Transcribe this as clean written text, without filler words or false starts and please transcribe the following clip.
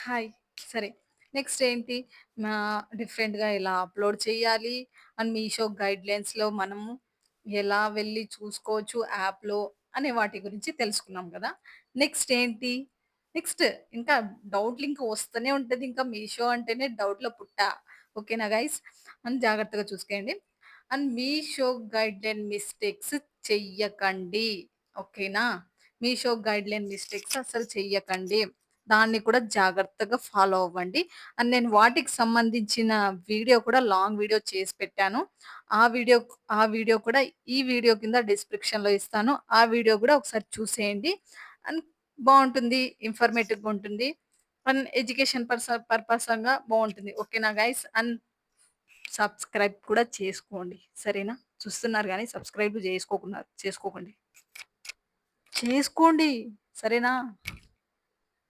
Hi. సరే. Next ఏంటి? డిఫరెంట్‌గా ఎలా అప్‌లోడ్ చేయాలి? అండ్ మీషో గైడ్‌లైన్స్‌లో మనము ఎలా వెళ్లి చూసుకోవచ్చు యాప్‌లో అనే వాటి గురించి తెలుసుకున్నాం గదా! నెక్స్ట్ ఏంటి? నెక్స్ట్ ఇంకా డౌట్‌లు ఇంకా వస్తూనే ఉంటది. ఇంకా మీషో అంటేనే డౌట్‌ల పుట్ట. ఓకేనా గైస్? అండ్ జాగ్రత్తగా చూసుకోండి. అండ్ మీషో గైడ్‌లైన్ మిస్టేక్స్ చెయ్యకండి. ఓకేనా? మీషో గైడ్‌లైన్ మిస్టేక్స్ అస్సలు చెయ్యకండి. దాన్ని కూడా జాగ్రత్తగా ఫాలో అవ్వండి. అండ్ నేను వాటికి సంబంధించిన వీడియో కూడా లాంగ్ వీడియో చేసి పెట్టాను. ఆ వీడియో ఆ వీడియో కూడా ఈ వీడియో కింద డిస్క్రిప్షన్‌లో ఇస్తాను. ఆ వీడియో కూడా ఒకసారి చూసేయండి. అండ్ బావుంటుంది. ఇన్ఫర్మేటివ్‌గా ఉంటుంది. అండ్ ఎడ్యుకేషన్ పర్పసంగా బావుంటుంది. ఓకేనా గైస్? అండ్ సబ్స్క్రైబ్ కూడా చేసుకోండి. సరేనా? చూస్తున్నారు గానీ సబ్స్క్రైబ్ చేసుకోకున్నారు చేసుకోకండి. చేసుకోండి. సరేనా?